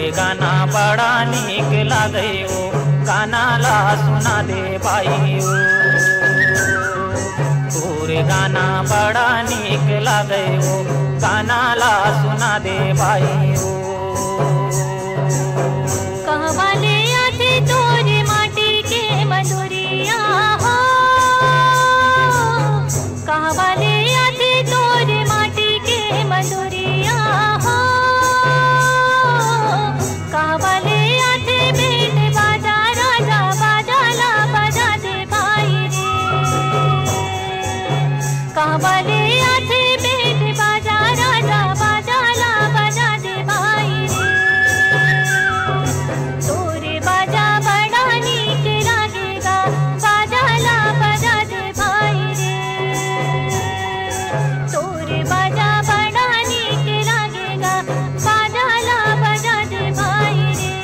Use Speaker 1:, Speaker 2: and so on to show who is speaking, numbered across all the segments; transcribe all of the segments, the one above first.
Speaker 1: तोरे गाना बड़ा नीक लागे ओ गाना ला सुना दे भाई ओ तोरे गाना बड़ा नीक लागे ओ गाना ला सुना दे भाई ओ
Speaker 2: कहवा ले आते तोरे माटी के मधुरिया हो कहवा ले आते तोरे माटी के मधुरिया हो कहवा ले आते बेट बाजा राजा बाजा ला बजा दे भाई रे कहवा ले आते बेट बाजा राजा बाजा ला बजा दे भाई रे तोरे बाजा बड़ा नीक लागेगा बाजा ला बजा दे भाई रे तोरे बाजा बड़ा नीक लागेगा बाजा ला बजा दे भाई रे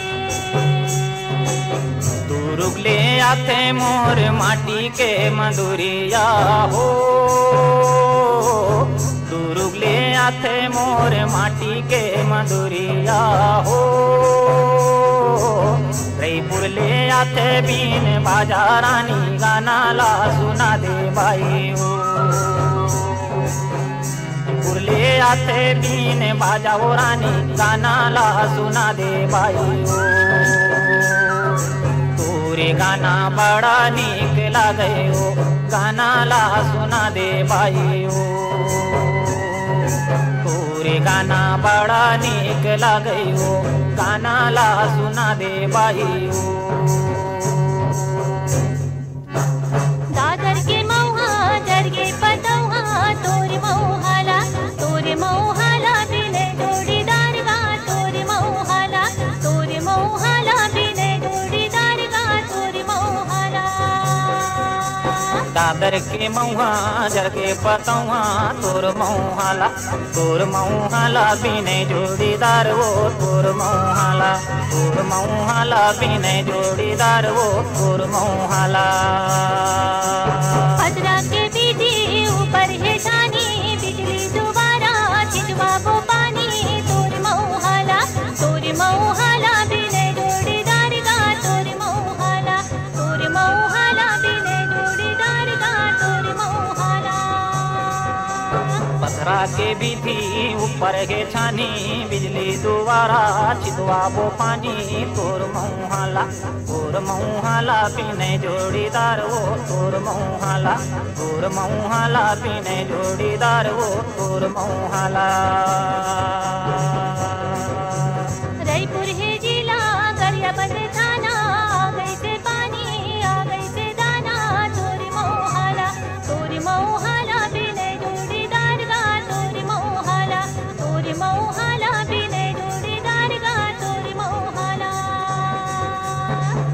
Speaker 1: तू रुगले आते मोर माटी के मधुरिया हो तू रुगले आते मोर माटी के मधुरिया हो रईपुर ले आते बीन बाजा रानी गाना ला सुना दे भाई हो ले आते बीन बाजा ओ रानी गाना ला सुना दे भाई हो तोरे गाना बड़ा नीक लागे ओ गाना ला सुना दे भाई हो तोरे गाना बड़ा नीक लागे ओ गाना ला सुना दे भाई हो
Speaker 2: दादर के मौहा जरगे पतौहा तोरे मौहाला बिने जोड़ीदार गा तोरे मौहाला बिने जोड़ीदार गा तोरे मौहाला
Speaker 1: दादर के मौहा जरगे पतौहा तोर मौहाला बिने जोड़ीदार वो तोर मौहाला बिने जोड़ीदार वो तोर मौहाला
Speaker 2: पदरा के विधि ऊपर है जानी बिजली दोबारा खिंचवा वो पानी तोरे मौहाला बिने जोड़ीदार गा तोरे मौहाला बिने जोड़ीदार गा तोरे मौहाला
Speaker 1: पथरा के विधि ऊपर है छानी बिजली दोबारा छिदवा वो पानी तोर मौहाला बिने जोड़ीदार वो तोर मौहाला बिने जोड़ीदार वो तोर मौहाला
Speaker 2: रईपुर है जिला गरियाबंद थाना आ गई से पानी आ गई से दाना तोरे मौहाला बिने जोड़ीदार गा तोरे मौहाला बिने जोड़ीदार गा तोरे मौहाला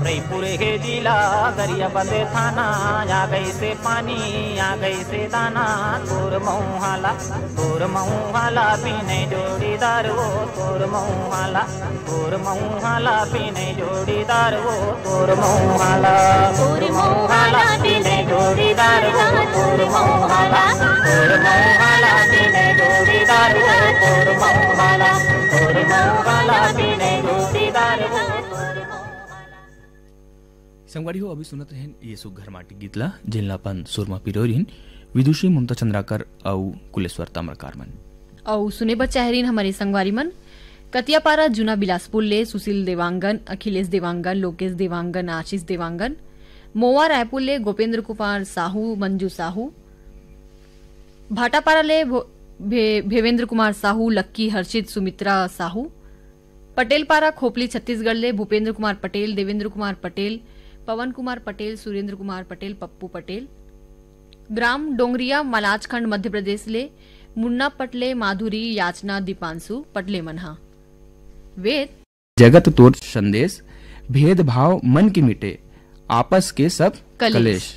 Speaker 1: रईपुर है जिला गरियाबंद थाना आ गई से पानी आ गई से दाना तोर मौहाला बिने जोड़ीदार वो तोर मौहाला बिने जोड़ीदार वो तोर मौहाला
Speaker 2: बिने जोड़ीदार गा तोर मौहाला
Speaker 1: बिने जोड़ीदार वो तोर मौहाला बिने जोड़ीदार वो
Speaker 3: संगवाडी हो अभी सुनत रहें ये सुघर माटी गीतला जिल्लापन सुरमा पिरोरिन विदुषी ममता चंद्राकर औ कुलेश्वर ताम्रकार मन
Speaker 4: औ सुने बच्चा हरीन हमारे संगवारी मन कतियापारा जुना बिलासपुर ले सुशील देवांगन अखिलेश देवांगन लोकेश देवांगन आशीष देवांगन मोवा रायपुर ले गोपेंद्र कुमार साहू मंजू साहू भाटापारा ले भेवेंद्र कुमार साहू लक्की हर्षित सुमित्रा साहू पटेलपारा खोपली छत्तीसगढ़ ले भूपेंद्र कुमार पटेल देवेंद्र कुमार पटेल पवन कुमार पटेल सुरेंद्र कुमार पटेल पप्पू पटेल ग्राम डोंगरिया मलाजखंड मध्य प्रदेश ले मुन्ना पटले माधुरी याचना दीपांशु पटले मनहा वेद
Speaker 3: जगत तोर संदेश भेदभाव मन की मिटे आपस के सब कलेश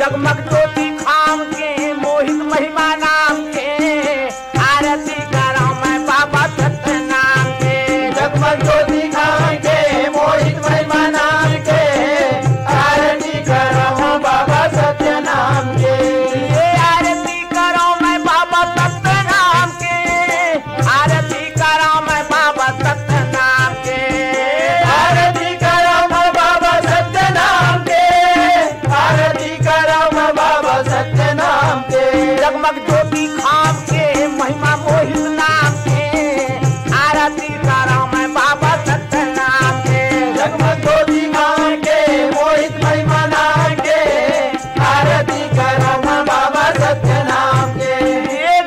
Speaker 5: जगमग ज्योति खाम के मोहित महिमा नाम के
Speaker 1: जगमग ज्योति खाम के महिमा मोहित नाम के आरती करो मैं बाबा सत्यनाम के
Speaker 5: जगमग ज्योति खाम के मोहित महिमा नाम के आरती करो मैं बाबा सत्यनाम के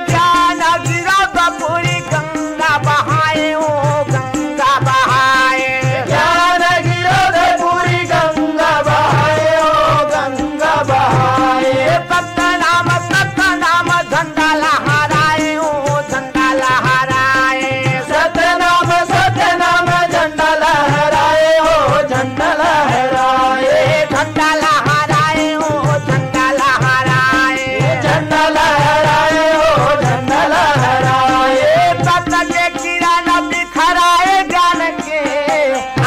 Speaker 1: ज्ञान गिरा पूरी गंगा बहाए ओ गंगा बहाए
Speaker 5: ज्ञान गिरो पूरी गंगा बहाए ओ गंगा बहाए
Speaker 1: सत्यनाम झंडा लहराए ओ झंडा लहराए
Speaker 5: सत्यनाम सत्यनाम झंडा लहराए हो झंडा लहराए
Speaker 1: झंडा लहराए ओ झंडा लहराए
Speaker 5: झंडा लहराए हो झंडा लहराए
Speaker 1: सत्य के किरण बिखराए ज्ञान के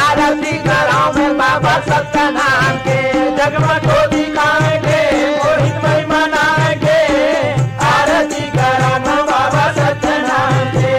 Speaker 1: आरती कराओ मैं बाबा सत्यनाम के
Speaker 5: जगमग ज्योति खाम के मोहित महिमा नाम के आरती करो मैं बाबा सत्यनाम के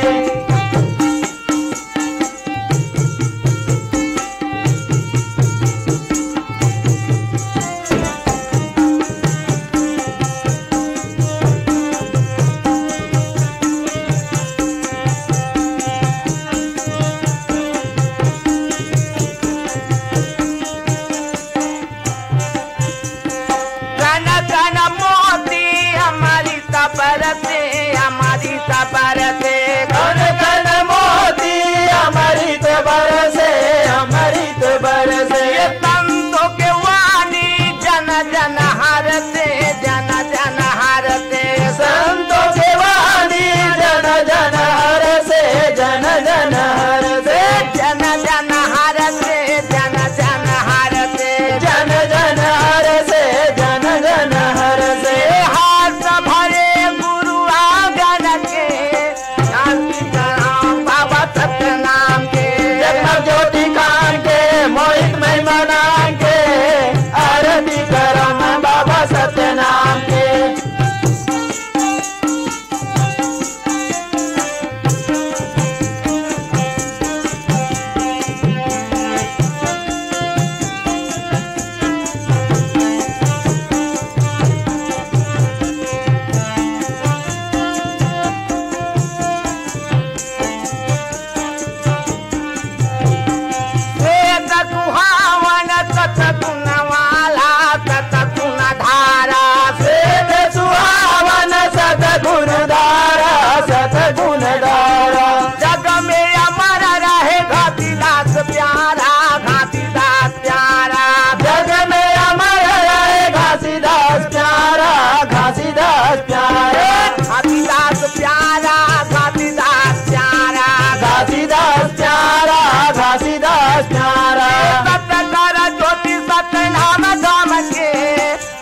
Speaker 1: कन कन मोती हमारी सबर से हमारी सबर से
Speaker 5: कन कन मोती अमृत बरसे अमृत बरसे
Speaker 1: ये संतों के वाणी जन जन हर से जन जन हर से
Speaker 5: संतों के वाणी जन जन हर से जन जन हर से
Speaker 1: जन जन हर से जन जन हर से
Speaker 5: जन जन हर से जन जन हर से
Speaker 1: हाथ भरे गुरु आंगन के शांति कराओ बाबा सत्यनाम के
Speaker 5: जगमग ज्योति खाम के मोहित महिमा नाम के आरती करो मैं बाबा सत्यनाम के
Speaker 1: वेद सुहावन सत गुण वाला सत गुण धारा
Speaker 5: वेद सुहावन सतगुण धारा सतगुण धारा
Speaker 1: जग में अमर रहे घातीदास प्यारा घातीदास प्यारा
Speaker 5: जग में अमर रहे घासीदास प्यारा घासीदास प्यारा
Speaker 1: घातीदास प्यारा घातीदास प्यारा
Speaker 5: घासीदास प्यारा घासीदास प्यारा
Speaker 1: सत्य कर ज्योति सत्य नाम धाम के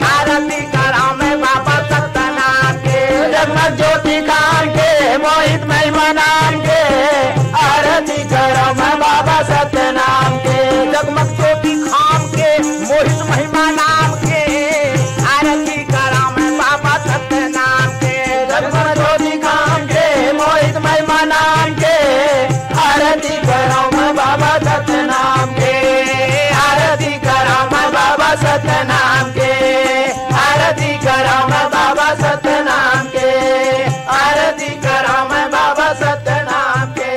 Speaker 1: आरती कराओ मैं बाबा सत्यनाम के
Speaker 5: जगमग ज्योति खाम के मोहित महिमा नाम के आरती करो मैं बाबा सत्यनाम के
Speaker 1: जगमग ज्योति खाम के मोहित महिमा नाम के आरती कराओ मैं बाबा सत्यनाम के
Speaker 5: जगमग ज्योति खाम के मोहित महिमा नाम के आरती करो मैं बाबा सत्यनाम के आरती करो मैं बाबा सत्यनाम के आरती करो मैं बाबा सत्यनाम के आरती करो मैं बाबा सत्यनाम के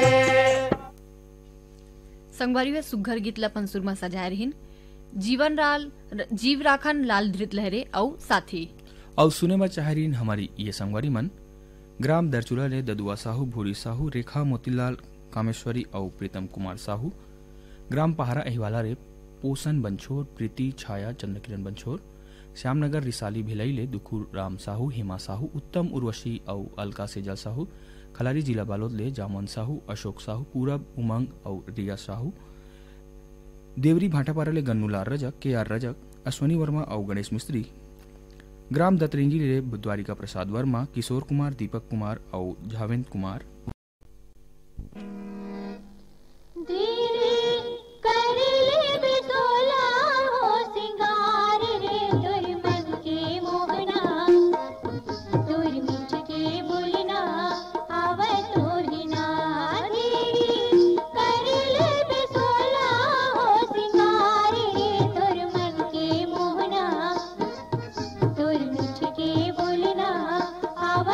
Speaker 4: संगवारी सुघर गीतला पंसुरमा सजाय रहीन जीव राखन लाल धृत लहरे औ साथी
Speaker 3: और सुने में चाहरीन हमारी ये संगवारी मन ग्राम दरचूला ने ददुआ साहू भूरी साहू रेखा मोतीलाल कामेश्वरी और प्रीतम कुमार साहू ग्राम पहारा अहिवाला रे पोषण बंछोर प्रीति छाया चंद्रकिरण बंछोर श्यामनगर रिसाली भिलाई ले दुखू राम साहू हेमा साहू उत्तम उर्वशी और अलका सेजल साहू खलारी जिला बालोद ले जामन साहू अशोक साहू पूरब उमंग और रिया साहू देवरी भाटापारा ले गन्नूलाल रजक के आर रजक अश्वनी वर्मा और गणेश मिस्त्री ग्राम दतरेंगी ले द्वारिका प्रसाद वर्मा किशोर कुमार दीपक कुमार और झावेंद्र कुमार
Speaker 2: आव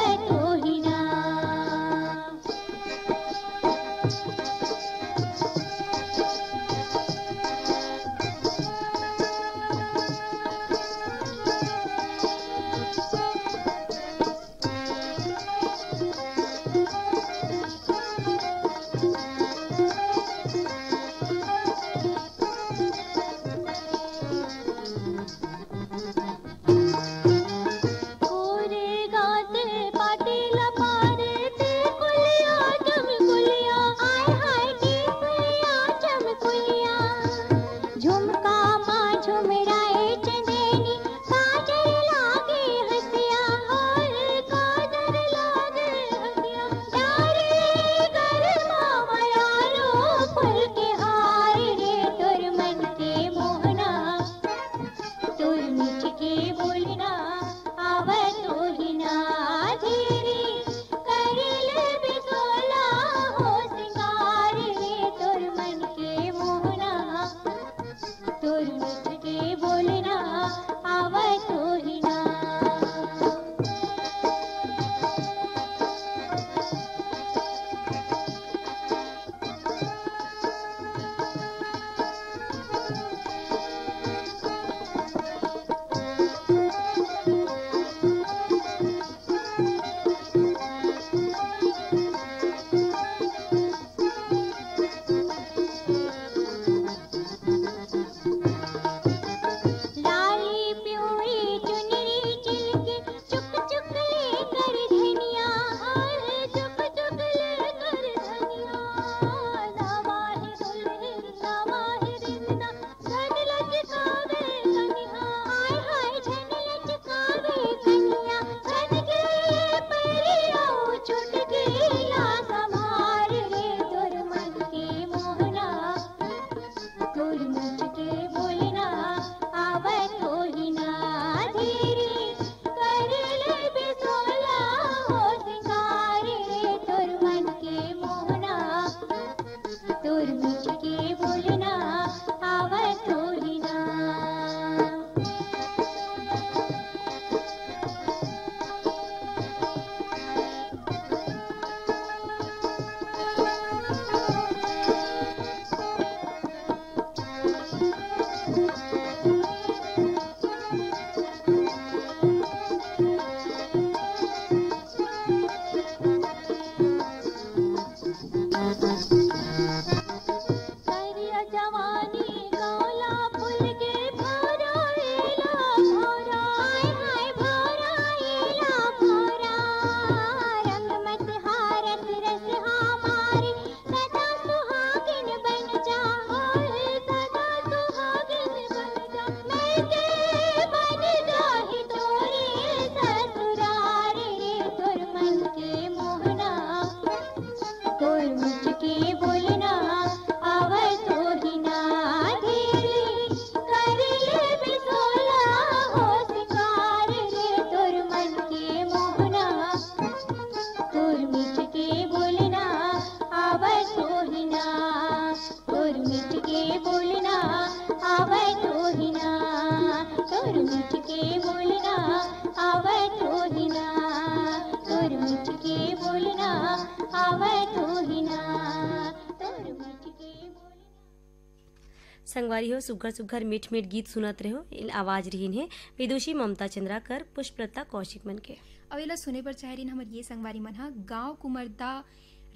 Speaker 2: आवे तू ही ना तोर मीठ के बोलिया।
Speaker 6: संगवारी हो सुघर सुघर मीठ मीठ गीत सुनत रहो। इन आवाज रहीन है विदुषी ममता चंद्राकर पुष्पलता कौशिक मन के।
Speaker 7: अवेला सुने पर चाहरीन हमर ये संगवारी मन हा गांव कुमरदा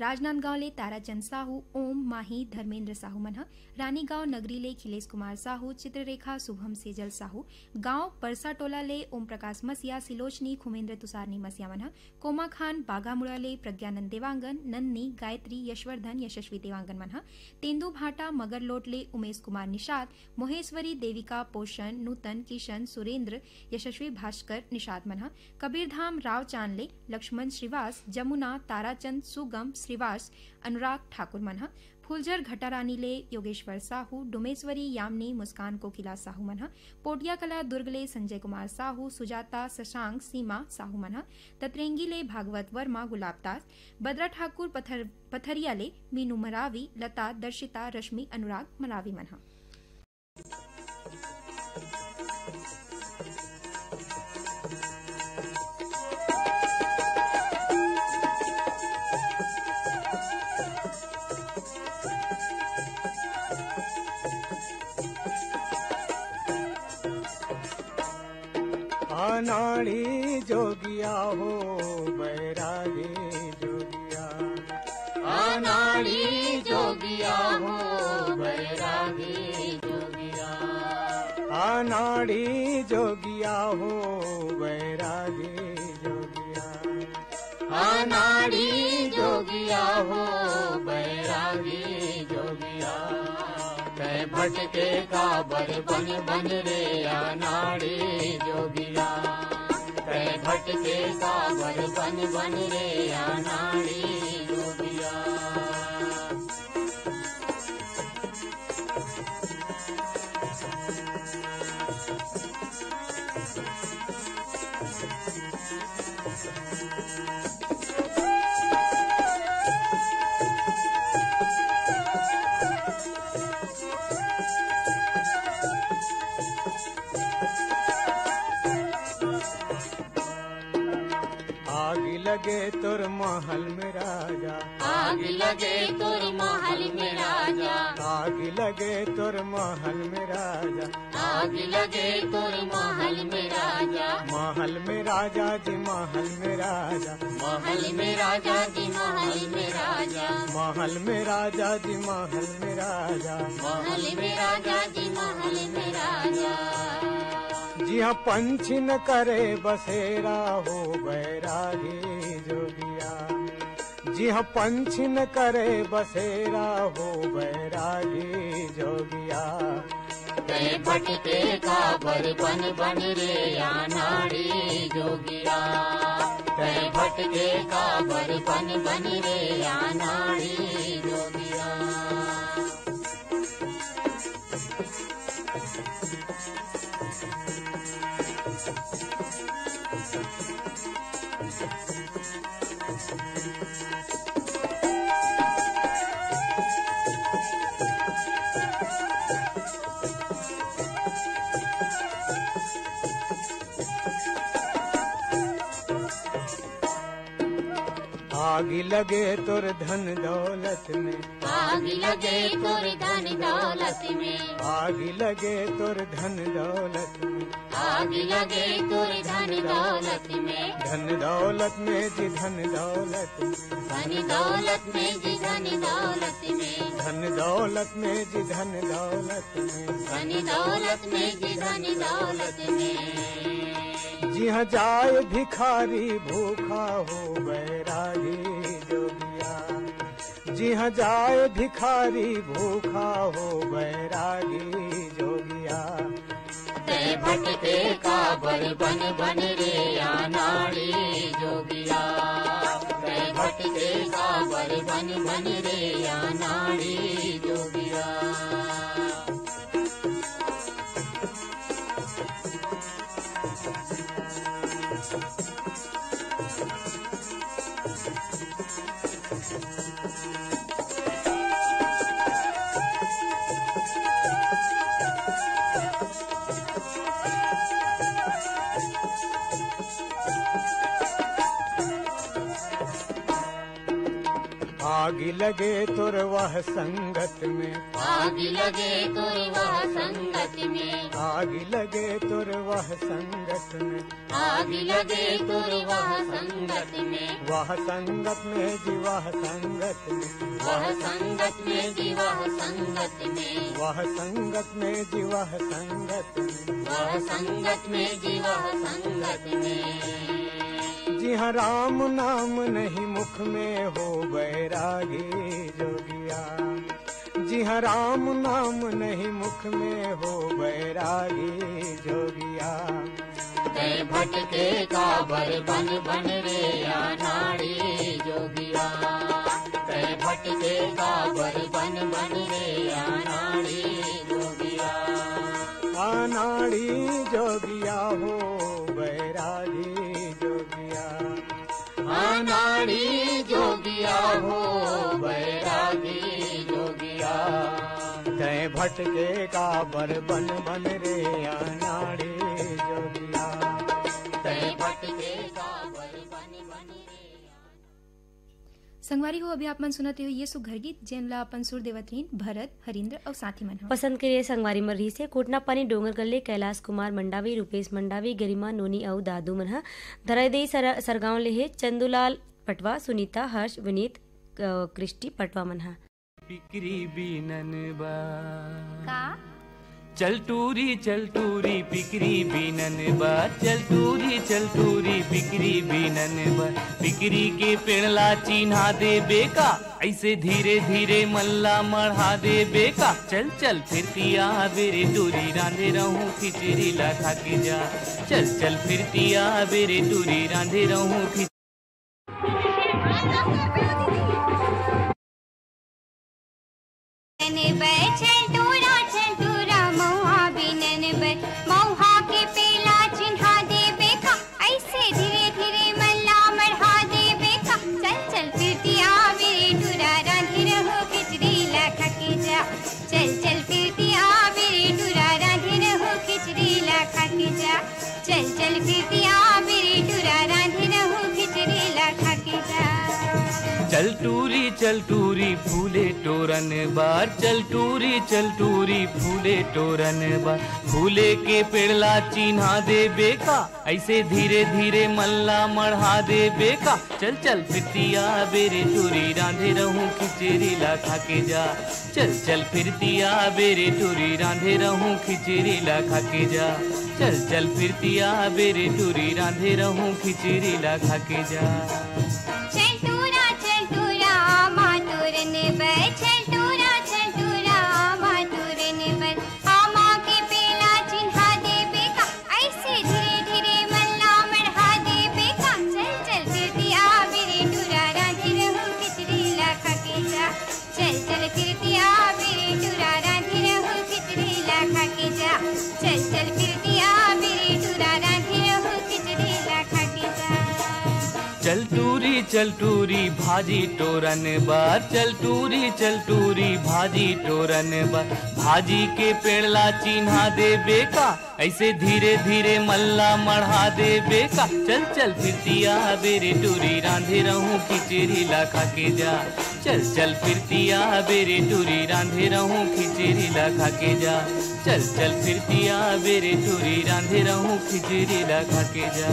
Speaker 7: राजनांदगांव ले ताराचंद साहू, ओम माही, धर्मेंद्र साहू मन हा रानीगांव नगरी ले खिलेश कुमार साहू, चित्ररेखा शुभम सेजल साहू, गांव परसा टोला ले ओम प्रकाश मसिया, सिलोचनी खुमेंद्र तुषारनी मसिया मन हा कोमा खान बागामुड़ा ले प्रज्ञानंद देवांगन, नंदनी गायत्री यशवर्धन यशस्वी देवांगन मन हा तेंदू भाटा मगरलोट ले उमेश कुमार निषाद, मोहेश्वरी देविका पोषण नूतन किशन सुरेंद्र यशस्वी भास्कर निषाद मन हा कबीरधाम राव चांद ले लक्ष्मण श्रीवास, जमुना ताराचंद सुगम श्रीवास अनुराग ठाकुर मनहा फूलझर घटारानी ले योगेश्वर साहू, डुमेश्वरी यामनी मुस्कान कोकिला साहू मनहा पोटिया कला दुर्ग ले संजय कुमार साहू, सुजाता शशांक सीमा साहू मनहा तत्रेंगी ले भागवत वर्मा गुलाबदास, बद्रा ठाकुर पथरिया ले मीनू मरावी, लता दर्शिता रश्मि अनुराग मरावी मनहा।
Speaker 5: अनाड़ी जोगिया हो बैरागी जोगिया, अनाड़ी जोगिया हो बैरागी जोगिया, अनाड़ी जोगिया हो बैरागी जोगिया, अनाड़ी जोगिया हो बैरागी जोगिया, कै भटके का बन बन रे अनाड़ी जोगिया, कै भटके का बन रे अनाड़ी जोगिया। लगे तुर महल में राजा,
Speaker 2: आग लगे तुर महल में राजा,
Speaker 5: आग लगे तुर महल में राजा,
Speaker 2: आग लगे तुर महल में राजा,
Speaker 5: महल में राजा जी महल में राजा,
Speaker 2: महल में राजा जी महल में राजा,
Speaker 5: महल में राजा जी महल में राजा,
Speaker 2: महल में राजा जी महल में राजा।
Speaker 5: जी हाँ पंछी न करे बसेरा हो बैरागी जोगिया, जी हाँ पंछी न करे बसेरा हो बैरागी जोगिया,
Speaker 2: कै भटके का बन रे अनाड़ी जोगिया, कै भटके का बन रे अनाड़ी जोगिया।
Speaker 5: आग लगे तुर धन दौलत में,
Speaker 2: आग लगे तुर धन दौलत में,
Speaker 5: आग लगे तुर धन दौलत में,
Speaker 2: आग लगे तुर धन दौलत में,
Speaker 5: धन दौलत में जी धन दौलत में,
Speaker 2: धन दौलत में जी धन दौलत में,
Speaker 5: धन दौलत में जी धन दौलत में,
Speaker 2: धन दौलत में जी धन दौलत में।
Speaker 5: जी हाँ जाए भिखारी भूखा हो बैरागी जोगिया, जी हाँ जाए भिखारी भूखा हो बैरागी जोगिया,
Speaker 2: कै भटके का बन रे अनाड़ी जोगिया, कै भटके का बन रे अनाड़ी जोगिया।
Speaker 5: आग लगे तुर वह संगत में,
Speaker 8: आग लगे तुर वह संगत में,
Speaker 5: आग लगे तुर वह संगत में,
Speaker 8: आग लगे तुर वह संगत में,
Speaker 5: वह संगत में जी वह संगत में,
Speaker 8: वह संगत में जी वह संगत में,
Speaker 5: वह संगत में जी वह संगत में,
Speaker 8: वह संगत में जी वह संगत में।
Speaker 5: जी हाँ राम नाम नहीं मुख में हो बैरागी जोगिया, जी हाँ राम नाम नहीं मुख में हो बैरागी जोगिया।
Speaker 8: तै भटके काबर बन बन रे अनाड़ी जोगिया, तै भटके काबर बन बन रे अनाड़ी जोगिया,
Speaker 5: अनाड़ी जोगिया हो बैरागी जोगिया,
Speaker 8: अनाड़ी जोगिया हो बैरागी जोगिया।
Speaker 5: तै भटके काबर बन बन रे अनाड़ी जोगिया,
Speaker 8: तै भटके काबर बन बन रे।
Speaker 7: संगवारी हो अभी आप मन सुनते हो ये सुघर गीत जेनला अपन सुर देवतरीन भरत हरिंद्र और साथी मन हो।
Speaker 6: पसंद करिए संगवारी मन रही से कोटना पानी डोंगर गल्ले कैलाश कुमार मंडावी रूपेश मंडावी गरिमा नोनी और दादू मन हा धरादेई सरगांव ले है चंदूलाल पटवा सुनीता हर्ष विनीत कृष्टि पटवा मन हा।
Speaker 9: बिक्री बीनन बा
Speaker 7: का
Speaker 9: चल टूरी बिक्री बीनन बा, चल टूरी बिक्री बीनन बा। बिक्री के पेड़ला चिन्हा दे बेका, ऐसे धीरे धीरे मल्ला मढ़ा दे बेका। चल चल फिरतिया बेरे टूरी रांधे रहूं खिचड़ी ला खा के जा, चल चल फिरतिया बेरे टूरी रांधे रहूं खिचड़ी।
Speaker 2: मौहा के पेला चिन्हा दे बेका, ऐसे धीरे धीरे मल्ला मढ़ा दे बेका। चल चल फिरतिया बेरे टूरा रांधे रहो खिचड़ी ला खा के जा, चल चल फिरतिया बेरे टूरा रांधे रहो खिचड़ी ला खा के जा, चल चल फिरतिया बेरे टूरा रांधे रहो खिचड़ी ला खा के जा।
Speaker 9: चल टूरी फूले टोरन बार, चल टूरी फूले टोरन बार। फूले के पेड़ला चिन्हा दे बेका, ऐसे धीरे धीरे मल्ला मढ़ा दे बेका। चल चल फिरतिया बेरे टूरी रांधे रहूं खिचड़ी ला खा के जा, चल चल फिरतिया बेरे टूरी रांधे रहूं खिचड़ी ला खा के जा, चल चल फिरतिया बेरे टूरी रांधे रहूं खिचड़ी ला खा के जा। चल टूरी भाजी टोरन बार, चल टूरी भाजी टोरन बार। भाजी के पेड़ला चिन्हा दे बेका, ऐसे धीरे धीरे मल्ला मढ़ा दे बेका। चल चल फिरतिया बेरे टूरी रांधे रहूं खिचड़ी ला खा के जा, चल चल फिरतिया बेरे टूरी रांधे रहूं खिचड़ी ला खा के जा, चल चल फिरतिया बेरे टूरी रांधे रहूं खिचड़ी ला खा के जा।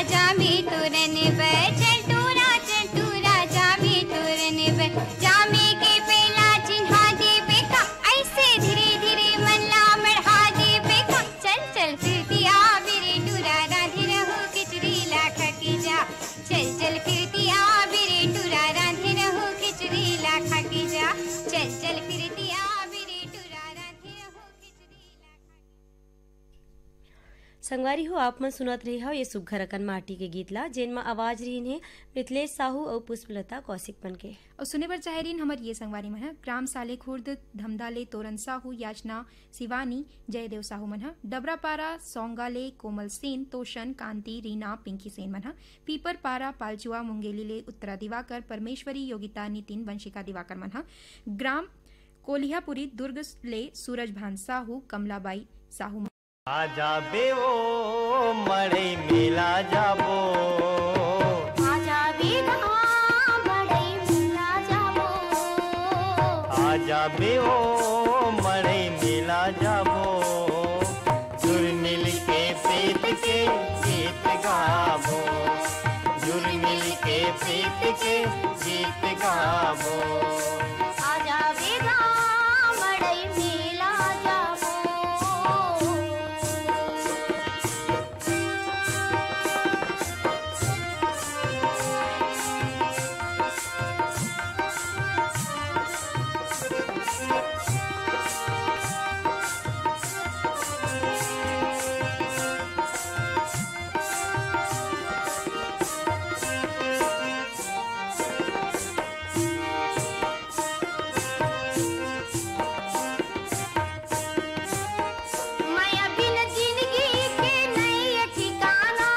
Speaker 2: जामी तुरन बर, चल टूरा जामी तुरन बर। जामी के पेला चिन्हा दे बेका, ऐसे धीरे धीरे मल्ला मढ़ा दे बेका। चल चल फिरतिया बेरे टूरा रांधे रहो खिचड़ी ला खा के जा, चल चल फिरतिया बेरे टूरा रांधे रहो खिचड़ी ला खा के जा, चल चल फिरतिया बेरे टूरा रांधे रहो खिचड़ी ला खा के।
Speaker 6: संगवारी हो आप मन सुनत रही हो ये सुघर अकन माटी के गीत ला, जेन में आवाज रही है मिथिलेश साहू और पुष्पलता कौशिक मन के।
Speaker 7: और सुने पर चाहे रही हमर ये संगवारी मन है ग्राम साले खुर्द धमदाले तोरन साहू याचना शिवानी जयदेव साहू मन है। डबरा पारा सोंगाले कोमल सेन तोशन कांति रीना पिंकी सेन मन है। पीपर पारा पालचुआ मुंगेली ले उत्तरा दिवाकर परमेश्वरी योगिता नितिन वंशिका दिवाकर मन है। ग्राम कोलिहापुरी दुर्ग ले सूरज भान साहू कमलाबाई साहू।
Speaker 5: आजा बेवो मड़ई मिला जाबो,
Speaker 2: आजा विधान
Speaker 5: गावो, जुर मिल के प्रीत के गीत गावो।
Speaker 2: आजा बेगा मड़ई मेला जाबो। माया बिन जिंदगी के नहीं ठिकाना।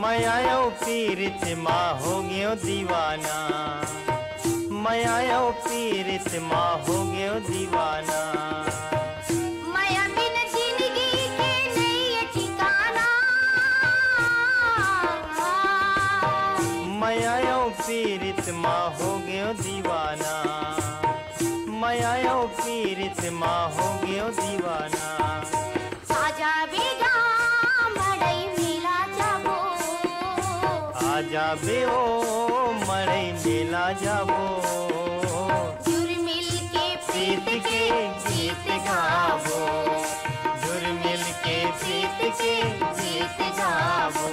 Speaker 5: मैं आयो पीरित माँ हो गयो दीवाना, मैं आयो पीरित माँ हो गयो दीवाना।
Speaker 2: माया बिन जिंदगी के नहीं ठिकाना।
Speaker 5: मैं आयो पीरित माँ हो गयो दीवाना, मैं आयो पीरित माँ हो गयो दीवाना।
Speaker 2: आजा बेगा मड़ई मेला जाबो।
Speaker 5: आजा बे ओ मड़ई मेला जाबो,
Speaker 2: जुर मिल के
Speaker 5: प्रीत के गीत गावो, जुर मिल के प्रीत के गीत गावो।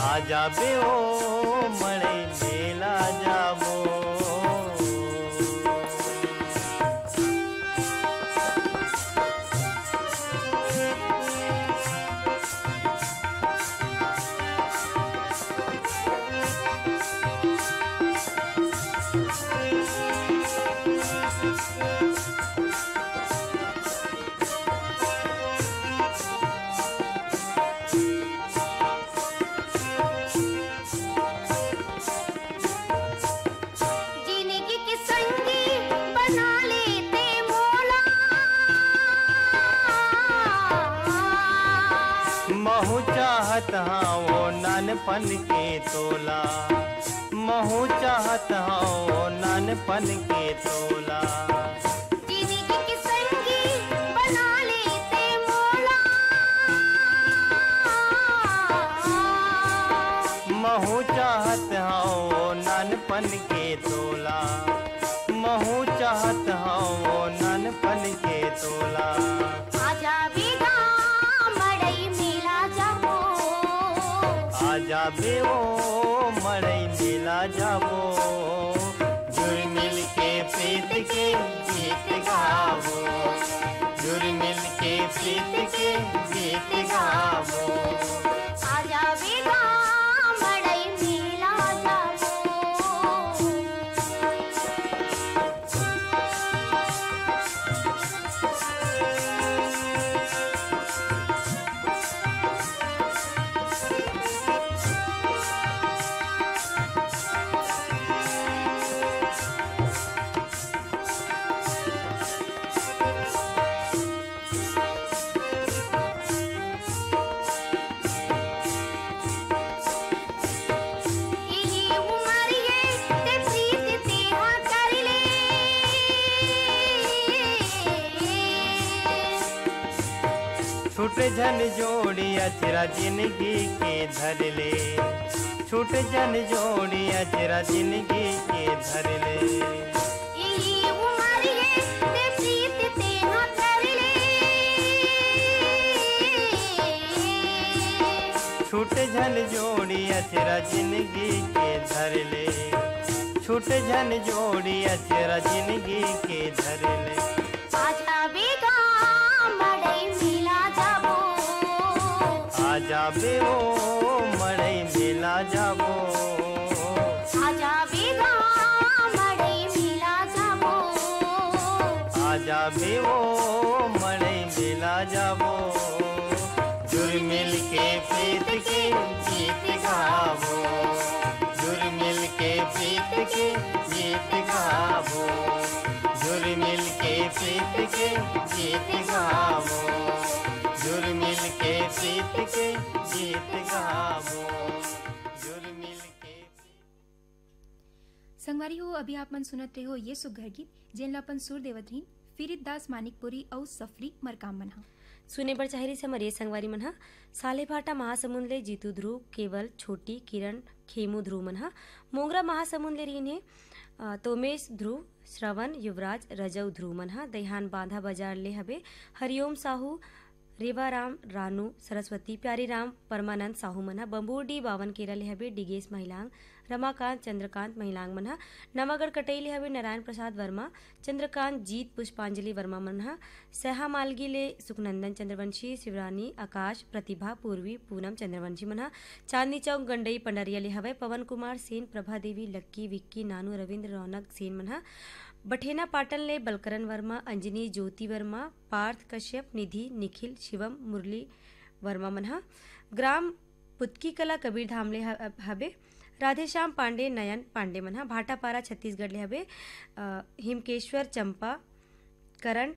Speaker 5: आजा बे ओ मड़ई मेला जाबो।
Speaker 2: जिंदगी के संगी बना लेते मोला।
Speaker 5: महू चाहत हाँ वो नानपन के तोला, महू चाहत हाँ वो नानपन के तोला।
Speaker 2: जिंदगी के संगी बना लेते मोला।
Speaker 5: महू चाहत हाँ वो नानपन के तोला, महू चाहत हाँ वो नानपन के तोला।
Speaker 2: आजा बेगा मड़ई मेला जाबो।
Speaker 5: आजा बे ओ मड़ई मेला जाबो, जुर मिल के प्रीत के गीत गावो, जुर मिल के प्रीत के गीत गावो।
Speaker 2: आजा बेगा मड़ई मेला जाबो। यही उमरिए ते प्रीत तेहा कर ले।
Speaker 5: छूट जन जोड़ी अचरा जिंदगी के धर ले, छूट जन जोड़ी अचरा जिंदगी के धर ले।
Speaker 2: यही उमरिए ते प्रीत तेहा कर ले।
Speaker 5: छूट जन जोड़ी अचरा जिंदगी के धर ले, छूट जन जोड़ी अचरा जिंदगी के धर ले।
Speaker 2: आजा बेगा मड़ई मेला जाबो।
Speaker 5: आजा बे ओ मड़ई मेला जाबो,
Speaker 2: आजा बेगा मड़ई मेला जाबो।
Speaker 5: आजा बे ओ मड़ई मेला जाबो, जुर मिल के प्रीत के गीत गावो, जुर मिल के प्रीत के गीत गावो, जुर मिल के प्रीत के गीत गावो, जुर मिल के प्रीत के गीत गावो, जुर मिल के।
Speaker 7: संगवारी हो अभी आप मन सुनत रहे हो ये सुघर गीत जेन ला अपन सुर देवत रहीन फिरित दास मानिकपुरी और सफरी मरकाम मन हा।
Speaker 6: सुने बर चाहरी से हमारे संगवारी मन हा सालेभाटा महासमुंद ले जीतू ध्रुव केवल छोटी किरण खेमू ध्रुव मन हा मोंगरा महासमुंद ले रहीन हे तोमेश ध्रुव श्रवण युवराज रजऊ ध्रुव मन हा दहिहान बांधा बाजार ले हबे हरिओम साहू रेवाराम रानू सरस्वती प्यारीराम परमानंद साहू मन हा बंबूरडी बावन केरा ले हबे डिगेश महिलांग रमाकांत चंद्रकांत महिलांग मन हा नवागढ़ कटई ले हबे नारायण प्रसाद वर्मा चंद्रकांत जीत पुष्पांजलि वर्मा मन हा सहा मालगी ले सुखनंदन चंद्रवंशी शिवरानी आकाश प्रतिभा पूर्वी पूनम चंद्रवंशी मन हा चांदनी चौक गंडई पंडरिया ले हवे पवन कुमार सेन प्रभा देवी लक्की विक्की नानू रविंद्र रौनक सेन मन हा बठेना पाटन ले बलकरण वर्मा अंजनी ज्योति वर्मा पार्थ कश्यप निधि निखिल शिवम मुरली वर्मा मन हा ग्राम पुतकी कला कबीर धाम ले हबे राधेश्याम पांडे नयन पांडे मन हा भाटापारा छत्तीसगढ़ ले हबे हिमकेश्वर चंपा करण